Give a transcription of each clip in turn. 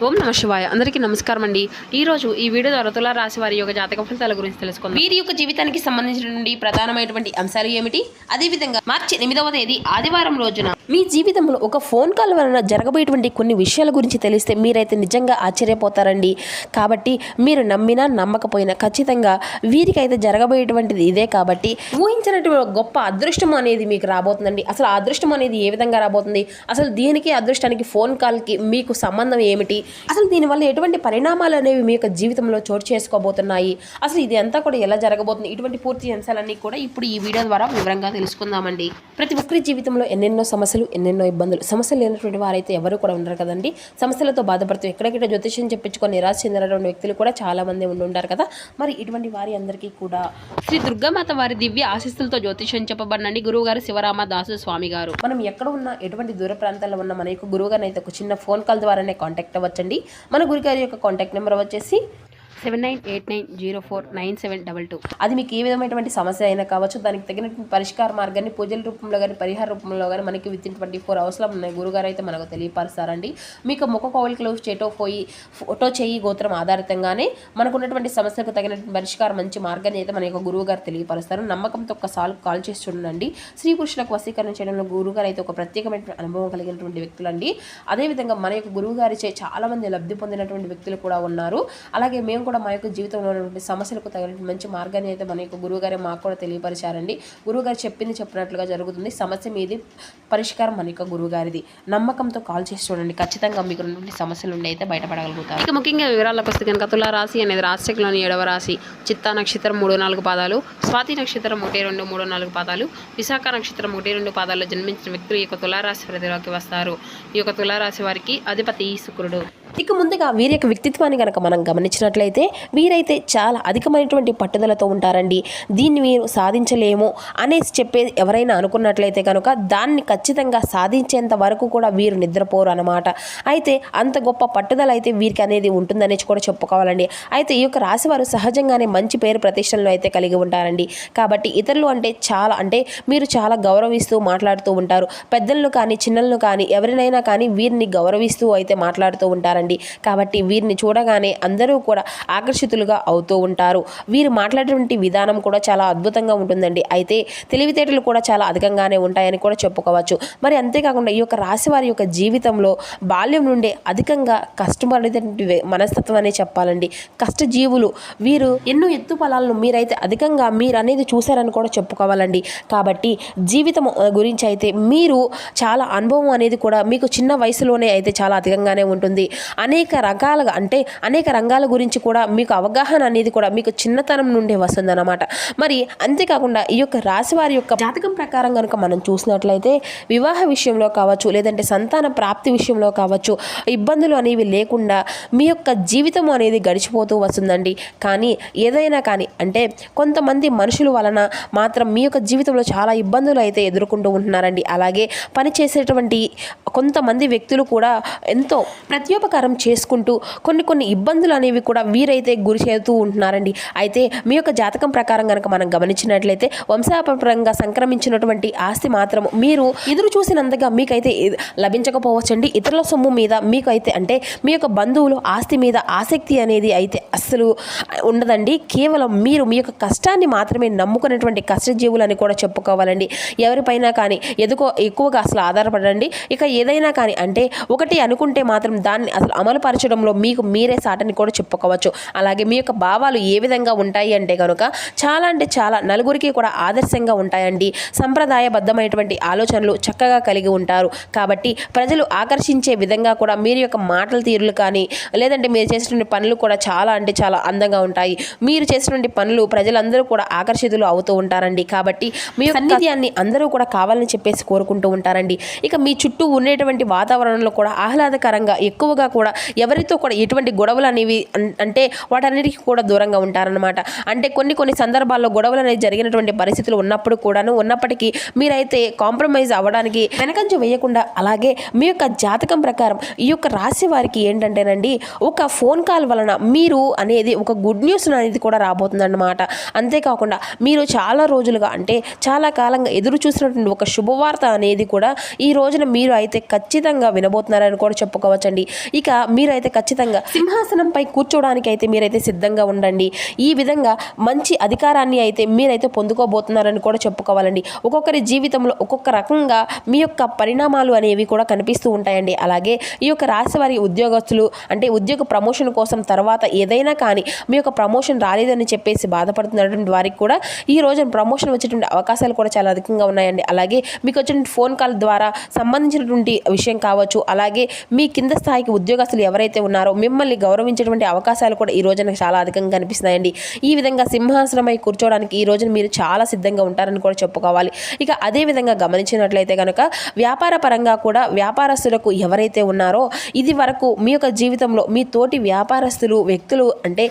ఓం నమ శివాయ. అందరికీ నమస్కారం అండి. ఈరోజు ఈ వీడియో ద్వారా తులా రాశి వారి యొక్క జాతక ఫలితాల గురించి తెలుసుకుందాం. వీరి యొక్క జీవితానికి సంబంధించినటువంటి ప్రధానమైనటువంటి అంశాలు ఏమిటి, అదేవిధంగా మార్చి 8వ తేదీ ఆదివారం రోజున మీ జీవితంలో ఒక ఫోన్ కాల్ వలన జరగబోయేటువంటి కొన్ని విషయాల గురించి తెలిస్తే మీరైతే నిజంగా ఆశ్చర్యపోతారండి. కాబట్టి మీరు నమ్మినా నమ్మకపోయినా ఖచ్చితంగా వీరికైతే జరగబోయేటువంటిది ఇదే. కాబట్టి ఊహించినటువంటి గొప్ప అదృష్టం అనేది మీకు రాబోతుందండి. అసలు ఆ అదృష్టం అనేది ఏ విధంగా రాబోతుంది, అసలు దీనికి అదృష్టానికి ఫోన్ కాల్కి మీకు సంబంధం ఏమిటి, అసలు దీనివల్ల ఎటువంటి పరిణామాలు అనేవి మీ యొక్క జీవితంలో చోటు చేసుకోబోతున్నాయి, అసలు ఇది అంతా కూడా ఎలా జరగబోతుంది, ఇటువంటి పూర్తి అంశాలన్నీ కూడా ఇప్పుడు ఈ వీడియో ద్వారా వివరంగా తెలుసుకుందామండి. ప్రతి ఒక్కరి జీవితంలో ఎన్నెన్నో సమస్యలు, ఎన్నెన్నో ఇబ్బందులు. సమస్యలు లేనటువంటి వారైతే ఎవరు కూడా ఉండరు కదండి. సమస్యలతో బాధపడుతూ ఎక్కడెక్కడ జ్యోతిష్యం చెప్పించుకొని నిరాశ చెందినటువంటి వ్యక్తులు కూడా చాలా మంది ఉండుంటారు కదా. మరి ఇటువంటి వారి అందరికీ కూడా శ్రీ దుర్గామాత వారి దివ్య ఆశీస్సులతో జ్యోతిష్యం చెప్పబడినండి గురువు గారు శివరామ దాసు స్వామి గారు. మనం ఎక్కడ ఉన్నా, ఎటువంటి దూర ప్రాంతాల్లో ఉన్న మన యొక్క గురువు గారిని అయితే ఒక చిన్న ఫోన్ కాల్ ద్వారానే కాంటాక్ట్ అవ్వచ్చండి. మన గురుగారి యొక్క కాంటాక్ట్ నెంబర్ వచ్చేసి 7989049722. అది మీకు ఏ విధమైనటువంటి సమస్య అయినా కావచ్చు, దానికి తగినటువంటి పరిష్కార మార్గాన్ని పూజల రూపంలో కానీ పరిహార రూపంలో కానీ మనకి వితిన్ 24 అవర్స్లో ఉన్నాయి గురుగారు అయితే మనకు తెలియపరుస్తారండి. మీకు ముఖ కోవలికలు చేటోపోయి ఫోటో చేయి గోత్రం ఆధారితంగానే మనకు ఉన్నటువంటి సమస్యలకు తగినటువంటి పరిష్కారం మంచి మార్గాన్ని అయితే మన యొక్క గురువు గారు తెలియపరుస్తారు. నమ్మకంతో ఒక్కసారి కాల్ చేసి చూడండి. స్త్రీ పురుషులకు వశీకరణ చేయడంలో గురువుగారు అయితే ఒక ప్రత్యేకమైన అనుభవం కలిగినటువంటి వ్యక్తులండి. అదేవిధంగా మన యొక్క గురువు గారిచే చాలా మంది లబ్ధి పొందినటువంటి వ్యక్తులు కూడా ఉన్నారు. అలాగే మేము కూడా మా యొక్క జీవితంలో ఉన్నటువంటి సమస్యలకు తగిన మంచి మార్గాన్ని అయితే మన యొక్క గురువుగారే మాకు కూడా తెలియపరిచారండి. గురువుగారు చెప్పింది చెప్పినట్లుగా జరుగుతుంది. సమస్య మీది, పరిష్కారం మన యొక్క గురువుగారిది. నమ్మకంతో కాల్ చేసి చూడండి. ఖచ్చితంగా మీకు ఉన్నటువంటి సమస్యలు ఉండి అయితే బయటపడగలుగుతారు. ఇక ముఖ్యంగా వివరాలకు వస్తే కనుక తులా రాశి అనేది రాశిలోని 7వ రాశి. చిత్తా నక్షత్రం 3-4 పాదాలు, స్వాతి నక్షత్రం 1-2-3-4 పాదాలు, విశాఖ నక్షత్రం 1-2 పాదాల్లో జన్మించిన వ్యక్తులు ఈ యొక్క తులారాశి పరిధిలోకి వస్తారు. ఈ యొక్క తులారాశి వారికి అధిపతి శుక్రుడు. ఇక ముందుగా వీరి యొక్క వ్యక్తిత్వాన్ని కనుక మనం గమనించినట్లయితే వీరైతే చాలా అధికమైనటువంటి పట్టుదలతో ఉంటారండి. దీన్ని మీరు సాధించలేము అనేసి చెప్పేది ఎవరైనా అనుకున్నట్లయితే కనుక దాన్ని ఖచ్చితంగా సాధించేంత వరకు కూడా వీరు నిద్రపోరు అన్నమాట. అయితే అంత గొప్ప పట్టుదల అయితే వీరికి అనేది ఉంటుందనేసి కూడా చెప్పుకోవాలండి. అయితే ఈ యొక్క రాశివారు సహజంగానే మంచి పేరు ప్రతిష్టలను అయితే కలిగి ఉంటారండి. కాబట్టి ఇతరులు అంటే మీరు చాలా గౌరవిస్తూ మాట్లాడుతూ ఉంటారు. పెద్దలను కానీ చిన్నలను కానీ ఎవరినైనా కానీ వీరిని గౌరవిస్తూ అయితే మాట్లాడుతూ ఉంటారండి. కాబట్టి వీరిని చూడగానే అందరూ కూడా ఆకర్షితులుగా అవుతూ ఉంటారు. వీరు మాట్లాడేటువంటి విధానం కూడా చాలా అద్భుతంగా ఉంటుందండి. అయితే తెలివితేటలు కూడా చాలా అధికంగానే ఉంటాయని కూడా చెప్పుకోవచ్చు. మరి అంతేకాకుండా ఈ యొక్క రాశి వారి యొక్క జీవితంలో బాల్యం నుండే అధికంగా కష్టపడేటువంటి మనస్తత్వం అనే చెప్పాలండి. కష్టజీవులు వీరు. ఎన్నో ఎత్తు ఫలాలను మీరైతే అధికంగా మీరు అనేది చూశారని కూడా చెప్పుకోవాలండి. కాబట్టి జీవితం గురించి అయితే మీరు చాలా అనుభవం అనేది కూడా మీకు చిన్న వయసులోనే అయితే చాలా అధికంగానే ఉంటుంది. అనేక రంగాల గురించి కూడా మీకు అవగాహన అనేది కూడా మీకు చిన్నతనం నుండే వస్తుందన్నమాట. మరి అంతేకాకుండా ఈ యొక్క రాశి వారి యొక్క జాతకం ప్రకారం కనుక మనం చూసినట్లయితే వివాహ విషయంలో కావచ్చు, లేదంటే సంతాన ప్రాప్తి విషయంలో కావచ్చు, ఇబ్బందులు అనేవి లేకుండా మీ యొక్క జీవితం అనేది గడిచిపోతూ వస్తుందండి. కానీ ఏదైనా కానీ అంటే కొంతమంది మనుషుల వలన మాత్రం మీ యొక్క జీవితంలో చాలా ఇబ్బందులు అయితే ఎదుర్కొంటూ ఉంటున్నారండి. అలాగే పనిచేసేటువంటి కొంతమంది వ్యక్తులు కూడా ఎంతో ప్రత్యోపకారం చేసుకుంటూ కొన్ని ఇబ్బందులు అనేవి కూడా వీరైతే గురి చేస్తూ ఉంటున్నారండి. అయితే మీ యొక్క జాతకం ప్రకారం కనుక మనం గమనించినట్లయితే వంశాపరంగా సంక్రమించినటువంటి ఆస్తి మాత్రం మీరు ఎదురు చూసినంతగా మీకైతే లభించకపోవచ్చండి. ఇతరుల సొమ్ము మీద మీకు అయితే అంటే మీ యొక్క బంధువులు ఆస్తి మీద ఆసక్తి అనేది అయితే అస్సలు ఉండదండి. కేవలం మీరు మీ యొక్క కష్టాన్ని మాత్రమే నమ్ముకునేటువంటి కష్టజీవులు అని కూడా చెప్పుకోవాలండి. ఎవరిపైనా కానీ ఎక్కువగా అసలు ఆధారపడండి. ఇక ఏదైనా కానీ అంటే ఒకటి అనుకుంటే మాత్రం దాన్ని అసలు అమలుపరచడంలో మీకు మీరే సాటని కూడా చెప్పుకోవచ్చు. అలాగే మీ యొక్క భావాలు ఏ విధంగా ఉంటాయి అంటే కనుక చాలా నలుగురికి కూడా ఆదర్శంగా ఉంటాయండి. సంప్రదాయబద్ధమైనటువంటి ఆలోచనలు చక్కగా కలిగి ఉంటారు. కాబట్టి ప్రజలు ఆకర్షించే విధంగా కూడా మీరు యొక్క మాటల తీరులు కానీ లేదంటే మీరు చేసినటువంటి పనులు కూడా చాలా అందంగా ఉంటాయి. మీరు చేసినటువంటి పనులు ప్రజలందరూ కూడా ఆకర్షితులు అవుతూ ఉంటారండి. కాబట్టి మీ సన్నిధ్యాన్ని అందరూ కూడా కావాలని చెప్పేసి కోరుకుంటూ ఉంటారండి. ఇక మీ చుట్టూ ఉండేటువంటి వాతావరణంలో కూడా ఆహ్లాదకరంగా ఎక్కువగా కూడా ఎవరితో కూడా ఎటువంటి గొడవలు అనేవి అంటే వాటన్నిటికీ కూడా దూరంగా ఉంటారనమాట. అంటే కొన్ని సందర్భాల్లో గొడవలు అనేది జరిగినటువంటి పరిస్థితులు ఉన్నప్పటికీ మీరైతే కాంప్రమైజ్ అవ్వడానికి వెనకంజ వేయకుండా, అలాగే మీ యొక్క జాతకం ప్రకారం ఈ యొక్క రాశి వారికి ఏంటంటేనండి, ఒక ఫోన్ కాల్ వలన మీరు అనేది ఒక గుడ్ న్యూస్ అనేది కూడా రాబోతుందన్నమాట. అంతేకాకుండా మీరు చాలా రోజులుగా అంటే చాలా కాలంగా ఎదురు చూసినటువంటి ఒక శుభవార్త అనేది కూడా ఈ రోజున మీరు అయితే ఖచ్చితంగా వినబోతున్నారని కూడా చెప్పుకోవచ్చండి. ఇక మీరైతే ఖచ్చితంగా సింహాసనంపై కూర్చోవడానికి అయితే మీరైతే సిద్ధంగా ఉండండి. ఈ విధంగా మంచి అధికారాన్ని అయితే మీరైతే పొందుకోబోతున్నారని కూడా చెప్పుకోవాలండి. ఒక్కొక్కరి జీవితంలో ఒక్కొక్క రకంగా మీ యొక్క పరిణామాలు అనేవి కూడా కనిపిస్తూ ఉంటాయండి. అలాగే ఈ యొక్క రాశి వారి ఉద్యోగస్తులు అంటే ఉద్యోగ ప్రమోషన్ కోసం తర్వాత ఏదైనా కానీ మీ యొక్క ప్రమోషన్ రాలేదని చెప్పేసి బాధపడుతున్నటువంటి వారికి కూడా ఈ రోజు ప్రమోషన్ వచ్చేటువంటి అవకాశాలు కూడా చాలా అధికంగా ఉన్నాయండి. అలాగే మీకు వచ్చిన ఫోన్ కాల్ ద్వారా సంబంధించినటువంటి విషయం కావచ్చు, అలాగే మీ కింద స్థాయికి ఉద్యోగస్తులు ఎవరైతే ఉన్నారో మిమ్మల్ని గౌరవించేటువంటి అవకాశాలు కూడా ఈ రోజున చాలా అధికంగా కనిపిస్తున్నాయండి. ఈ విధంగా సింహాసనమై కూర్చోవడానికి ఈ రోజున మీరు చాలా సిద్ధంగా ఉంటారని కూడా చెప్పుకోవాలి. ఇక అదే విధంగా గమనించినట్లయితే కనుక వ్యాపార పరంగా కూడా వ్యాపారస్తులకు ఎవరైతే ఉన్నారో ఇది వరకు మీ యొక్క జీవితంలో మీ తోటి వ్యాపారస్తులు వ్యక్తులు అంటే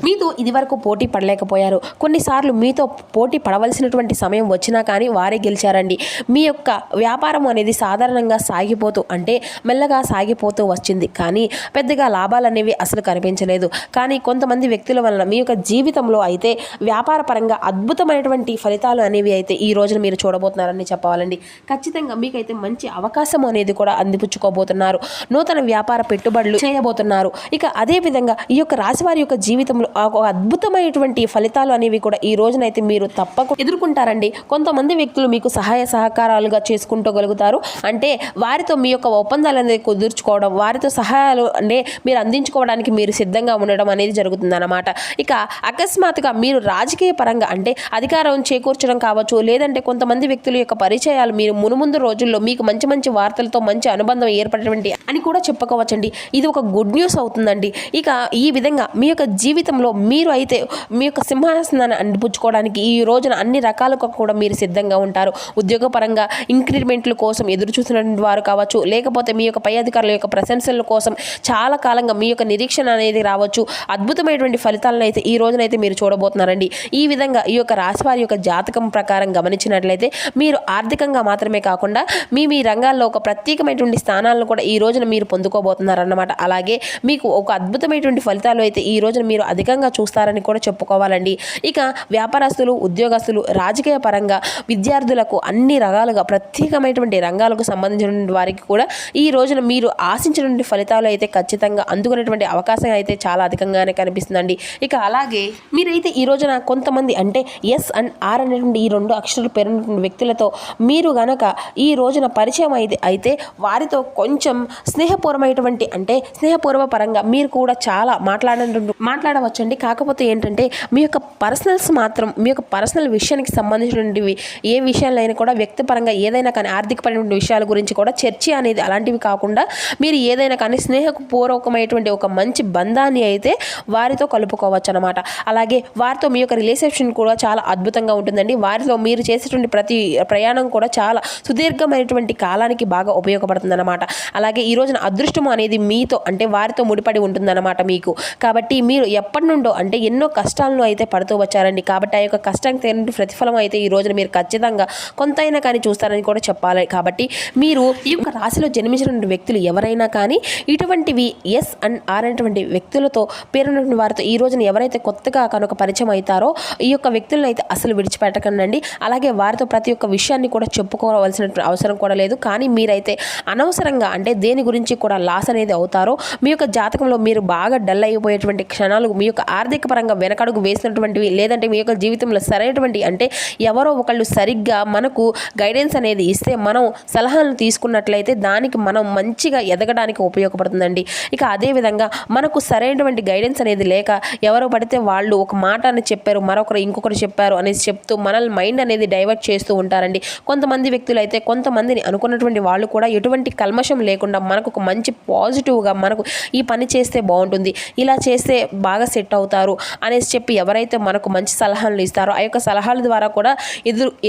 మీతో ఇది వరకు పోటీ పడలేకపోయారు. కొన్నిసార్లు మీతో పోటీ పడవలసినటువంటి సమయం వచ్చినా కానీ వారే గెలిచారండి. మీ యొక్క వ్యాపారం అనేది సాధారణంగా సాగిపోతూ అంటే మెల్లగా సాగిపోతూ వచ్చింది, కానీ పెద్దగా లాభాలు అనేవి అసలు కనిపించలేదు. కానీ కొంతమంది వ్యక్తుల వలన మీ యొక్క జీవితంలో అయితే వ్యాపార పరంగా అద్భుతమైనటువంటి ఫలితాలు అనేవి అయితే ఈ రోజున మీరు చూడబోతున్నారని చెప్పాలండి. ఖచ్చితంగా మీకైతే మంచి అవకాశం అనేది కూడా అందిపుచ్చుకోబోతున్నారు. నూతన వ్యాపార పెట్టుబడులు చేయబోతున్నారు. ఇక అదే విధంగా ఈ యొక్క రాశి వారి యొక్క జీవితంలో ఒక అద్భుతమైనటువంటి ఫలితాలు అనేవి కూడా ఈ రోజునైతే మీరు తప్పకుండా ఎదుర్కొంటారండి. కొంతమంది వ్యక్తులు మీకు సహాయ సహకారాలుగా చేసుకుంటగలుగుతారు. అంటే వారితో మీ యొక్క ఒప్పందాలు అనేది కుదుర్చుకోవడం, వారితో సహాయాలు అంటే మీరు అందించుకోవడానికి మీరు సిద్ధంగా ఉండడం అనేది జరుగుతుందన్నమాట. ఇక అకస్మాత్తుగా మీరు రాజకీయ పరంగా అంటే అధికారం చేకూర్చడం కావచ్చు, లేదంటే కొంతమంది వ్యక్తుల యొక్క పరిచయాలు మీరు మునుముందు రోజుల్లో మీకు మంచి మంచి వార్తలతో మంచి అనుబంధం ఏర్పడేటువంటి అని కూడా చెప్పుకోవచ్చండి. ఇది ఒక గుడ్ న్యూస్ అవుతుందండి. ఇక ఈ విధంగా మీ యొక్క జీవితంలో మీరు అయితే మీ యొక్క సింహాసనాన్ని అందిపుచ్చుకోవడానికి ఈ రోజున అన్ని రకాలుగా కూడా మీరు సిద్ధంగా ఉంటారు. ఉద్యోగపరంగా ఇంక్రిమెంట్ల కోసం ఎదురు చూసినటువంటి వారు కావచ్చు, లేకపోతే మీ యొక్క పై అధికారుల యొక్క ప్రశంసల కోసం చాలా కాలంగా మీ యొక్క నిరీక్షణ అనేది రావచ్చు. అద్భుతమైనటువంటి ఫలితాలను అయితే ఈ రోజునైతే మీరు చూడబోతున్నారండి. ఈ విధంగా ఈ యొక్క రాశి వారి యొక్క జాతకం ప్రకారం గమనించినట్లయితే మీరు ఆర్థికంగా మాత్రమే కాకుండా మీ రంగాల్లో ఒక ప్రత్యేకమైనటువంటి స్థానాలను కూడా ఈ రోజున మీరు పొందుకోబోతున్నారన్నమాట. అలాగే మీకు ఒక అద్భుతమైనటువంటి ఫలితాలు అయితే ఈ రోజున మీరు అధికంగా చూస్తారని కూడా చెప్పుకోవాలండి. ఇక వ్యాపారస్తులు, ఉద్యోగస్తులు, రాజకీయ పరంగా విద్యార్థులకు అన్ని రకాలుగా ప్రత్యేకమైనటువంటి రంగాలకు సంబంధించినటువంటి వారికి కూడా ఈ రోజున మీరు ఆశించినటువంటి ఫలితాలు అయితే ఖచ్చితంగా అందుకునేటువంటి అవకాశం అయితే చాలా అధికంగానే కనిపిస్తుందండి. ఇక అలాగే మీరైతే ఈ రోజున కొంతమంది అంటే ఎస్ అండ్ ఆర్ అనేటువంటి ఈ రెండు అక్షరాలు పేరున్నటువంటి వ్యక్తులతో మీరు గనక ఈ రోజున పరిచయం అయితే వారితో కొంచెం స్నేహపూర్వమైనటువంటి అంటే స్నేహపూర్వ పరంగా మీరు కూడా చాలా మాట్లాడవచ్చండి. కాకపోతే ఏంటంటే మీ యొక్క పర్సనల్స్ మాత్రం మీ యొక్క పర్సనల్ విషయానికి సంబంధించినటువంటివి ఏ విషయాలైనా కూడా వ్యక్తిపరంగా ఏదైనా కానీ ఆర్థికపరమైన విషయాల గురించి కూడా చర్చ అనేది అలాంటివి కాకుండా మీరు ఏదైనా కానీ స్నేహపూర్వకమైనటువంటి ఒక మంచి బంధాన్ని అయితే వారితో కలుపుకోవచ్చు అనమాట. అలాగే వారితో మీ యొక్క రిలేషన్ కూడా చాలా అద్భుతంగా ఉంటుందండి. వారితో మీరు చేసేటువంటి ప్రతి ప్రయాణం కూడా చాలా సుదీర్ఘమైనటువంటి కాలానికి బాగా ఉపయోగపడుతుంది అనమాట. అలాగే ఈ రోజున అదృష్టం అనేది మీతో అంటే వారితో ముడిపడి ఉంటుందన్నమాట మీకు. కాబట్టి మీరు ఎప్పటి నుండో అంటే ఎన్నో కష్టాలను అయితే పడుతూ వచ్చారండి. కాబట్టి ఆ యొక్క కష్టానికి తగిన ప్రతిఫలం అయితే ఈ రోజున మీరు ఖచ్చితంగా కొంతైనా కానీ చూస్తారని కూడా చెప్పాలి. కాబట్టి మీరు ఈ యొక్క రాశిలో జన్మించినటువంటి వ్యక్తులు ఎవరైనా కానీ ఇటువంటివి ఎస్ అండ్ ఆర్ అనేటువంటి వ్యక్తులతో పేరున్నటువంటి వారితో ఈ రోజున ఎవరైతే కొత్తగా కనుక పరిచయం అవుతారో ఈ యొక్క వ్యక్తులను అయితే అసలు విడిచిపెట్టకండి. అలాగే వారితో ప్రతి ఒక్క విషయాన్ని కూడా చెప్పుకోవాల్సిన అవసరం కూడా లేదు. కానీ మీరైతే అనవసరంగా అంటే దేని గురించి కూడా లాస్ అనేది అవుతారో మీ యొక్క జాతకంలో మీరు బాగా డల్ అయిపోయేటువంటి క్షణాలు మీ యొక్క ఆర్థిక పరంగా వెనకడుగు వేసినటువంటివి లేదంటే మీ యొక్క జీవితంలో సరైనటువంటి అంటే ఎవరో ఒకళ్ళు సరిగ్గా మనకు గైడెన్స్ అనేది ఇస్తే మనం సలహాలను తీసుకున్నట్లయితే దానికి మనం మంచిగా ఎదగడానికి ఉపయోగపడుతుందండి. ఇక అదేవిధంగా మనకు సరైనటువంటి గైడెన్స్ అనేది లేక ఎవరో పడితే వాళ్ళు ఒక మాట అని చెప్పారు, మరొకరు ఇంకొకరు చెప్పారు అనేసి చెప్తూ మనల్ని మైండ్ అనేది డైవర్ట్ చేస్తూ ఉంటారండి. కొంతమంది వ్యక్తులు అయితే కొంతమందిని అనుకున్నటువంటి వాళ్ళు కూడా ఎటువంటి కల్మషం లేకుండా మనకు ఒక మంచి పాజిటివ్గా మనకు ఈ పని చేస్తే బాగుంటుంది, ఇలా చేస్తే బాగా సెట్ అవుతారు అనేసి చెప్పి ఎవరైతే మనకు మంచి సలహాలు ఇస్తారో ఆ యొక్క సలహాల ద్వారా కూడా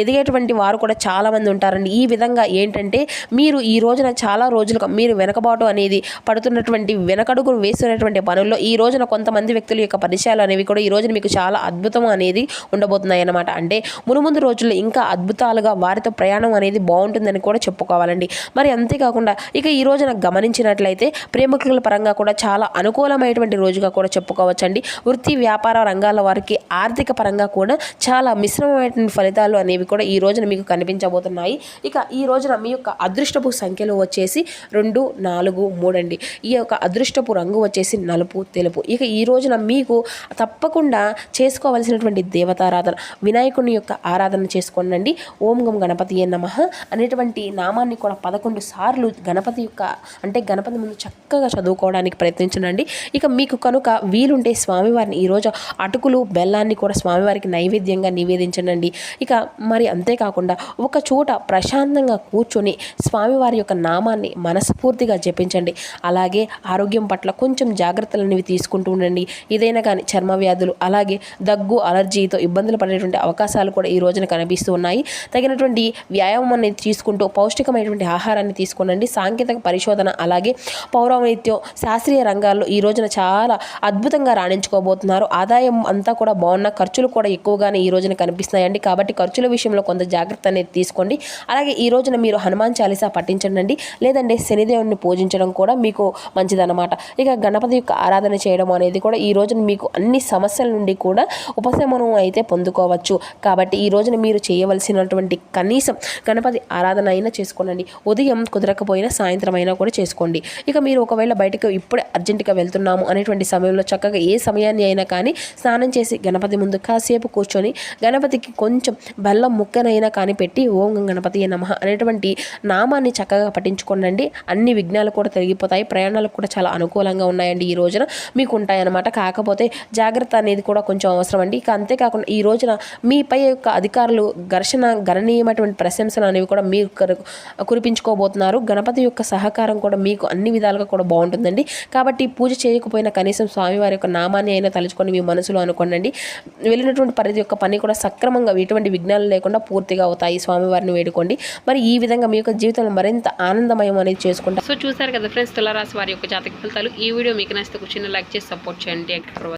ఎదిగేటువంటి వారు కూడా చాలామంది ఉంటారండి. ఈ విధంగా ఏంటంటే మీరు ఈ రోజున చాలా రోజులుగా మీరు వెనకబాటు అనేది పడుతున్నటువంటి వెనకడుగు వేస్తున్నటువంటి పనుల్లో ఈ రోజు రోజున కొంతమంది వ్యక్తుల యొక్క పరిచయాలు అనేవి కూడా ఈ రోజున మీకు చాలా అద్భుతం అనేది ఉండబోతున్నాయి అన్నమాట. అంటే మునుముందు రోజుల్లో ఇంకా అద్భుతాలుగా వారితో ప్రయాణం అనేది బాగుంటుందని కూడా చెప్పుకోవాలండి. మరి అంతేకాకుండా ఇక ఈ రోజున గమనించినట్లయితే ప్రేమికుల పరంగా కూడా చాలా అనుకూలమైనటువంటి రోజుగా కూడా చెప్పుకోవచ్చండి. వృత్తి వ్యాపార రంగాల వారికి ఆర్థిక పరంగా కూడా చాలా మిశ్రమమైనటువంటి ఫలితాలు అనేవి కూడా ఈ రోజున మీకు కనిపించబోతున్నాయి. ఇక ఈ రోజున మీ యొక్క అదృష్టపు సంఖ్యలు వచ్చేసి 2, 4, 3 అండి. ఈ యొక్క అదృష్టపు రంగు వచ్చేసి నలుపు, తెలుపు. ఇక ఈ రోజున మీకు తప్పకుండా చేసుకోవాల్సినటువంటి దేవతారాధన వినాయకుని యొక్క ఆరాధన చేసుకోండి. ఓం గం గణపతియే నమః అనేటువంటి నామాన్ని కూడా 11 సార్లు గణపతి యొక్క గణపతి ముందు చక్కగా చదువుకోవడానికి ప్రయత్నించండి. ఇక మీకు కనుక వీలుంటే స్వామివారిని ఈరోజు అటుకులు బెల్లాన్ని కూడా స్వామివారికి నైవేద్యంగా నివేదించండి. ఇక మరి అంతేకాకుండా ఒక చోట ప్రశాంతంగా కూర్చొని స్వామివారి యొక్క నామాన్ని మనస్ఫూర్తిగా జపించండి. అలాగే ఆరోగ్యం పట్ల కొంచెం జాగ్రత్తలు అనేవి తీసుకుంటూ ఉండండి. ఏదైనా కానీ చర్మ వ్యాధులు అలాగే దగ్గు అలర్జీతో ఇబ్బందులు పడేటువంటి అవకాశాలు కూడా ఈ రోజున కనిపిస్తూ ఉన్నాయి. తగినటువంటి వ్యాయామం అనేది తీసుకుంటూ పౌష్టికమైనటువంటి ఆహారాన్ని తీసుకోనండి. సాంకేతిక పరిశోధన అలాగే పౌరాణిత్యం శాస్త్రీయ రంగాల్లో ఈ రోజున చాలా అద్భుతంగా రాణించుకోబోతున్నారు. ఆదాయం అంతా కూడా బాగున్న ఖర్చులు కూడా ఎక్కువగానే ఈ రోజున కనిపిస్తున్నాయండి. కాబట్టి ఖర్చుల విషయంలో కొంత జాగ్రత్త అనేది తీసుకోండి. అలాగే ఈ రోజున మీరు హనుమాన్ చాలీసా పఠించండి. లేదంటే శనిదేవుని పూజించడం కూడా మీకు మంచిదన్నమాట. ఇక గణపతి యొక్క ఆరాధన చేయడం అనేది కూడా ఈ రోజున మీకు అన్ని సమస్యల నుండి కూడా ఉపశమనం అయితే పొందుకోవచ్చు. కాబట్టి ఈ రోజున మీరు చేయవలసినటువంటి కనీసం గణపతి ఆరాధన అయినా చేసుకోండి. ఉదయం కుదరకపోయినా సాయంత్రం అయినా కూడా చేసుకోండి. ఇక మీరు ఒకవేళ బయటకు ఇప్పుడే అర్జెంటుగా వెళ్తున్నాము అనేటువంటి సమయంలో చక్కగా ఏ సమయాన్ని అయినా కానీ స్నానం చేసి గణపతి ముందు కాసేపు కూర్చొని గణపతికి కొంచెం బెల్లం ముక్కనైనా కానీ పెట్టి ఓం గణపతి నమః అనేటువంటి నామాన్ని చక్కగా పఠించుకోండి. అన్ని విఘ్నాలు కూడా తొలగిపోతాయి. ప్రయాణాలకు కూడా చాలా అనుకూలంగా ఉన్నాయండి ఈ రోజున మీకు ఉంటాయన్నమాట. కాకపోతే జాగ్రత్త అనేది కూడా కొంచెం అవసరం అండి. ఇక అంతేకాకుండా ఈ రోజున మీపై యొక్క అధికారులు గణనీయమైనటువంటి ప్రశంసలు అనేవి కూడా మీరు కురిపించుకోబోతున్నారు. గణపతి యొక్క సహకారం కూడా మీకు అన్ని విధాలుగా కూడా బాగుంటుందండి. కాబట్టి పూజ చేయకపోయినా కనీసం స్వామివారి యొక్క నామాన్ని అయినా తలుచుకొని మీ మనసులో అనుకోండి. వెళ్ళినటువంటి పరిధి యొక్క పని కూడా సక్రమంగా ఎటువంటి విఘ్నాలు లేకుండా పూర్తిగా అవుతాయి. స్వామివారిని వేడుకోండి. మరి ఈ విధంగా మీ యొక్క జీవితంలో మరింత ఆనందమయం అనేది చేసుకుంటారు. సో చూసారు కదా ఫ్రెండ్స్, తులారాశి వారి యొక్క జాతక ఫలితాలు. ఈ వీడియో మీకు నచ్చితే చిన్న లైక్ చేసి సపోర్ట్ చేయండి.